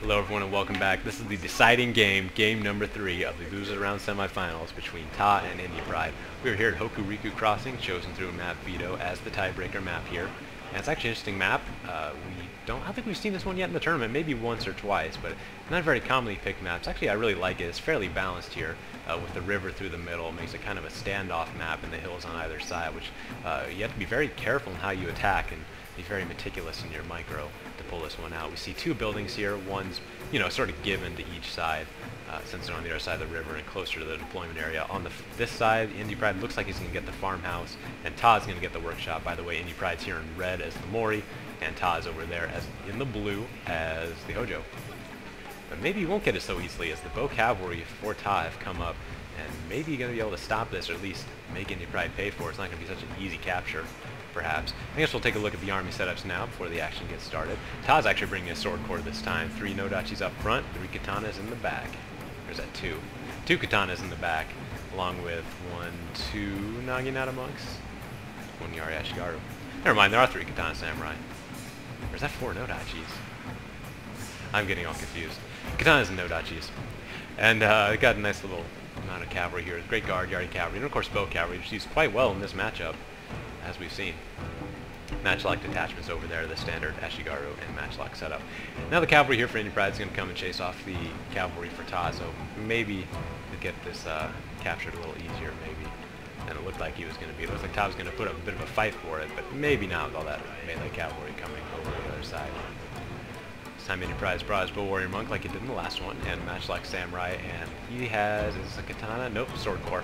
Hello everyone and welcome back. This is the deciding game, game number 3 of the Losers Round Semifinals between Ta and Indypride. We are here at Hokuriku Crossing, chosen through map Veto as the tiebreaker map here. And it's actually an interesting map. I don't think we've seen this one yet in the tournament, maybe once or twice, but not a very commonly picked map. Actually, I really like it. It's fairly balanced here with the river through the middle. It makes it kind of a standoff map and the hills on either side, which you have to be very careful in how you attack and be very meticulous in your micro to pull this one out. We see two buildings here. One's, sort of given to each side since they're on the other side of the river and closer to the deployment area. On this side, Indypride looks like he's going to get the farmhouse, and Ta's going to get the workshop. By the way, Indypride's here in red as the Mori, and Ta's over there as in the blue as the Hojo. But maybe he won't get it so easily as the Bow Cavalry for Ta have come up, and maybe you're going to be able to stop this or at least make Indypride pay for it. It's not going to be such an easy capture, perhaps. I guess we'll take a look at the army setups now before the action gets started. Ta's actually bringing a sword core this time. 3 Nodachis up front, 3 katanas in the back. There's that 2. 2 katanas in the back, along with 2 Naginata monks, 1 Yari Ashigaru. Never mind, there are 3 katana samurai. Or is that 4 Nodachis? I'm getting all confused. Katanas and Nodachis. And we got a nice little amount of cavalry here. Great guard, Yari cavalry, and of course bow cavalry, which used quite well in this matchup, as we've seen. Matchlock detachments over there, the standard Ashigaru and matchlock setup. Now the cavalry here for Indypride is going to come and chase off the cavalry for Ta, so maybe to get this captured a little easier, maybe, than it looked like he was going to be. It looks like Ta was going to put up a bit of a fight for it, but maybe not with all that melee cavalry coming over the other side. This time Indypride's brought his Bow Warrior Monk like he did in the last one, and Matchlock Samurai, and he has, is this a katana? Nope, sword core.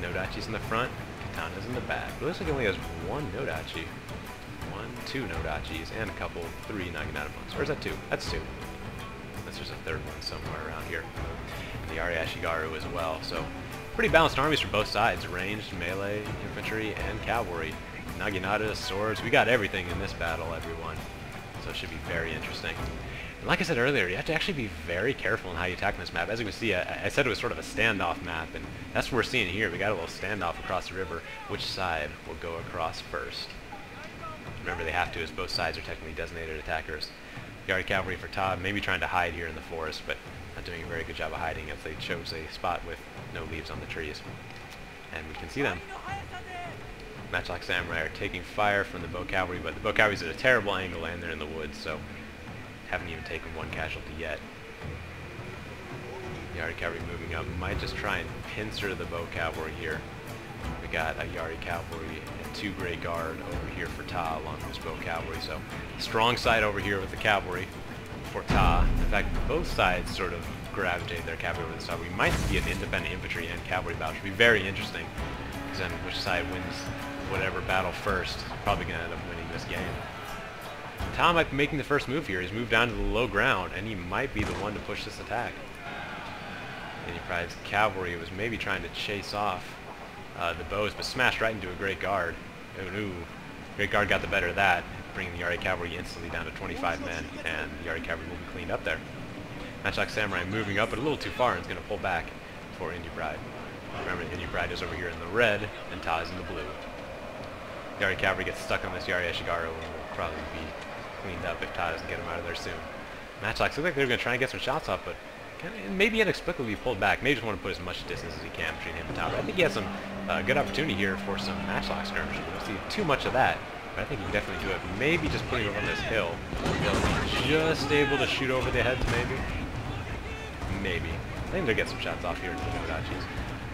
Nodachis in the front, katanas in the back. It looks like he only has 1 Nodachi. 2 Nodachis, and a couple, 3 Naginata monks. Or is that 2? That's 2. Unless there's a third one somewhere around here. And the Yari Ashigaru as well. So, pretty balanced armies from both sides. Ranged, melee, infantry, and cavalry. Naginata, swords. We got everything in this battle, everyone. So it should be very interesting. And like I said earlier, you have to actually be very careful in how you attack this map. As you can see, I said it was sort of a standoff map, and that's what we're seeing here. We got a little standoff across the river. Which side will go across first? Remember, they have to, as both sides are technically designated attackers. Yari cavalry for Ta, maybe trying to hide here in the forest, but not doing a very good job of hiding as they chose a spot with no leaves on the trees. And we can see them. Matchlock Samurai are taking fire from the Bow Cavalry, but the Bow Cavalry's at a terrible angle and they're in the woods, so haven't even taken 1 casualty yet. Yari Cavalry moving up, might just try and pincer the Bow Cavalry here. We got a Yari Cavalry and 2 Grey Guard over here for Ta along with Bow Cavalry, so strong side over here with the cavalry for Ta. In fact, both sides sort of gravitate their cavalry over the side. We might see an independent infantry and cavalry battle. It should be very interesting, because then which side wins whatever battle first is probably going to end up winning this game. Ta might be making the first move here. He's moved down to the low ground, and he might be the one to push this attack. Indypride's cavalry was maybe trying to chase off the bows, but smashed right into a Great Guard. Ooh, Great Guard got the better of that, bringing the Yari Cavalry instantly down to 25 men, and the Yari Cavalry will be cleaned up there. Matchlock Samurai moving up, but a little too far, and is going to pull back for Indypride. Remember, Indypride is over here in the red, and Ta is in the blue. Yari Cavalry gets stuck on this Yari Ashigaru, and will probably be cleaned up if Ta doesn't get him out of there soon. Matchlocks look like they're going to try and get some shots off, but maybe inexplicably pulled back. Maybe just want to put as much distance as he can between him and Ta. But I think he has some good opportunity here for some matchlock skirmishes. We don't see too much of that, but I think he can definitely do it. Maybe just putting him on this hill. Just able to shoot over the heads, maybe? Maybe. I think they'll get some shots off here into the Nodachis.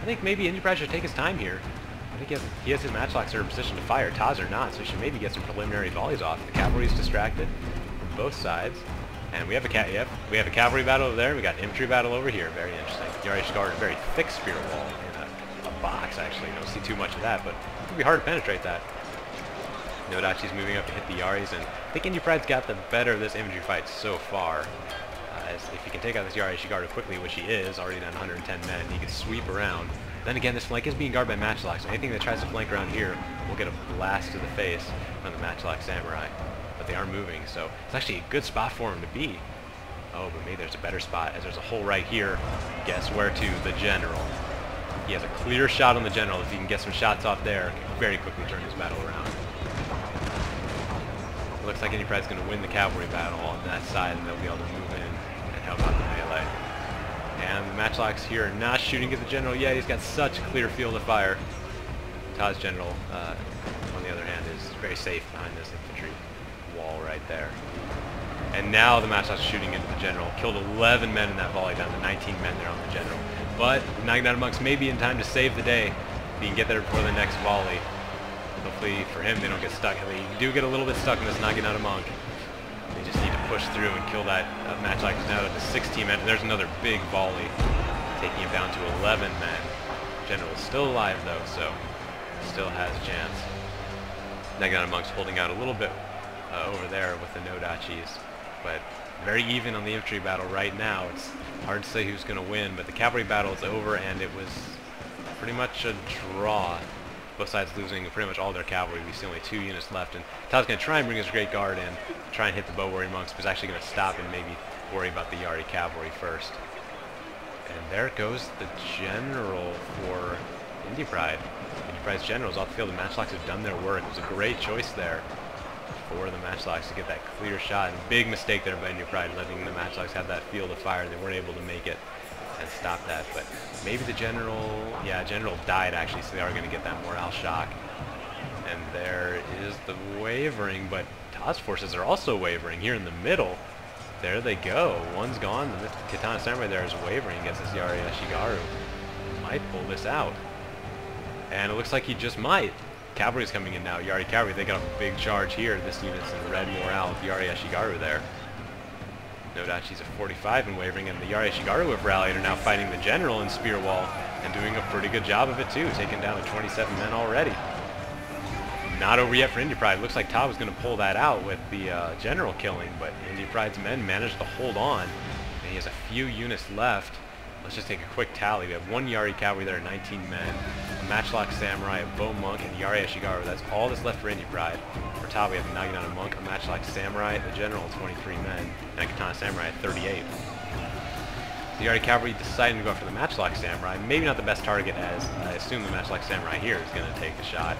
I think maybe Indypride should take his time here. I think he has his matchlocks in a position to fire. Ta's are not, so he should maybe get some preliminary volleys off. The cavalry's distracted from both sides. And we have a cavalry battle over there. We got an infantry battle over here. Very interesting. Yari Ashigaru, a very thick spear wall in a box, actually. You don't see too much of that, but it would be hard to penetrate that. Nodachi's moving up to hit the Yaris, and I think Indypride's got the better of this infantry fight so far. As if he can take out this Yari Ashigaru quickly, which he is, already down 110 men, he can sweep around. Then again, this flank is being guarded by Matchlock, so anything that tries to flank around here will get a blast to the face from the Matchlock Samurai. But they are moving, so it's actually a good spot for him to be. Oh, but maybe there's a better spot, as there's a hole right here. Guess where to? The general. He has a clear shot on the general. If he can get some shots off there, he can very quickly turn his battle around. It looks like Indypride's going to win the cavalry battle on that side, and they'll be able to move in and help out the melee. And the Matchlocks here are not shooting at the general yet. He's got such a clear field of fire. Todd's general, on the other hand, is very safe behind this infantry wall right there. And now the Matchlocks are shooting into the general. Killed 11 men in that volley, down to 19 men there on the general. But Naginata monks may be in time to save the day. If he can get there before the next volley. Hopefully for him they don't get stuck. They do get a little bit stuck in this Naginata monk. They just need to push through and kill that Matchlock now to 16 men. And there's another big volley, taking him down to 11 men. General is still alive though, so still has a chance. Naginata monks holding out a little bit over there with the Nodachis, but very even on the infantry battle right now. It's hard to say who's going to win, but the cavalry battle is over, and it was pretty much a draw. Both sides losing pretty much all their cavalry. We see only 2 units left, and Todd's going to try and bring his Great Guard in, try and hit the bow warrior monks, but he's actually going to stop and maybe worry about the Yari cavalry first. And there goes the general for Indypride. Indypride's generals off the field. The Matchlocks have done their work. It was a great choice there for the Matchlocks to get that clear shot. And big mistake there by Indypride, letting the Matchlocks have that field of fire. They weren't able to make it and stop that. But maybe the general, yeah, general died actually, so they are going to get that morale shock. And there is the wavering, but Todd's forces are also wavering here in the middle. There they go. One's gone. The Katana Samurai there is wavering against this Yari Ashigaru. Might pull this out. And it looks like he just might. Cavalry's coming in now. Yari Cavalry, they got a big charge here. This unit's in red morale with Yari Ashigaru there. Nodachi's at 45 and wavering, and the Yari Ashigaru have rallied, are now fighting the general in Spear Wall and doing a pretty good job of it too, taking down to 27 men already. Not over yet for Indypride. Looks like Todd was going to pull that out with the general killing, but Indypride's men managed to hold on, and he has a few units left. Let's just take a quick tally. We have 1 Yari Cavalry there, 19 men, a Matchlock Samurai, a Bow Monk, and Yari Ashigaru. That's all that's left for Indypride. For Todd, we have a Naginata Monk, a Matchlock Samurai, the General, 23 men, and a Katana Samurai at 38. The Yari Cavalry deciding to go after the Matchlock Samurai. Maybe not the best target, as I assume the Matchlock Samurai here is going to take the shot,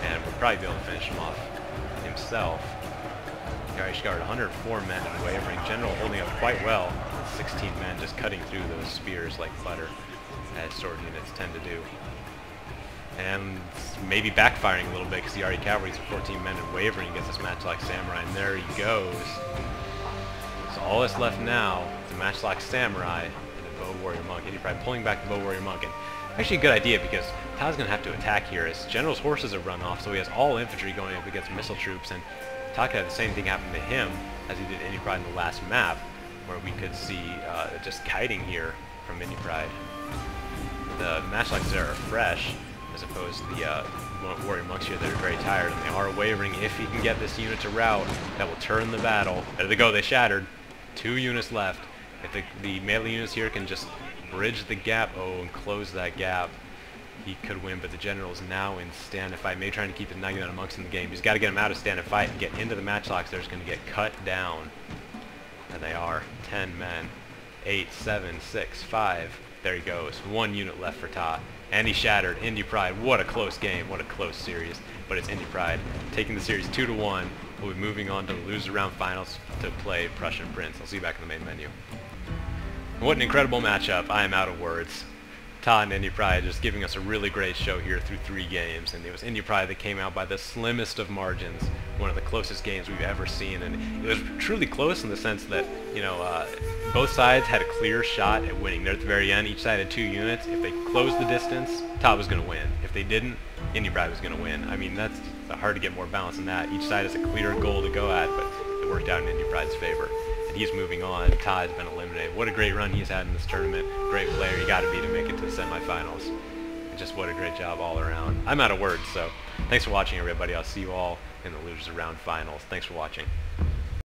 and we'll probably be able to finish him off himself. Yari Ashigaru, 104 men and wavering. General holding up quite well. 16 men just cutting through those spears like butter, as sword units tend to do. And maybe backfiring a little bit because the Yari Cavalry's 14 men and wavering against this Matchlock Samurai, and there he goes. So all that's left now is the Matchlock Samurai and the Bow Warrior Monk. Indypride pulling back the Bow Warrior Monk, and actually a good idea because Todd's going to have to attack here as General's horses have run off, so he has all infantry going up against missile troops, and Todd could have the same thing happen to him as he did Indypride in the last map, where we could see just kiting here from Indypride. The Matchlocks there are fresh, as opposed to the Warrior Monks here that are very tired, and they are wavering. If he can get this unit to rout, that will turn the battle. There they go, they shattered. 2 units left. If the melee units here can just bridge the gap, and close that gap, he could win, but the general is now in stand and fight. Maybe trying to keep the Naginata monks in the game. He's got to get them out of stand and fight and get into the Matchlocks. They're just going to get cut down. And they are 10 men. 8, 7, 6, 5. There he goes. 1 unit left for Ta. And he shattered. Indypride. What a close game. What a close series. But it's Indypride taking the series 2-1. We'll be moving on to the loser round finals to play Prussian Prince. I'll see you back in the main menu. What an incredible matchup. I am out of words. Ta and Indypride just giving us a really great show here through 3 games, and it was Indypride that came out by the slimmest of margins, one of the closest games we've ever seen, and it was truly close in the sense that, you know, both sides had a clear shot at winning. There at the very end, each side had 2 units. If they closed the distance, Ta was going to win. If they didn't, Indypride was going to win. I mean, that's hard to get more balance than that. Each side has a clear goal to go at, but it worked out in Indypride's favor. He's moving on. Ta has been eliminated. What a great run he's had in this tournament. Great player. You got to be to make it to the semifinals. And just what a great job all around. I'm out of words, so thanks for watching, everybody. I'll see you all in the losers round finals. Thanks for watching.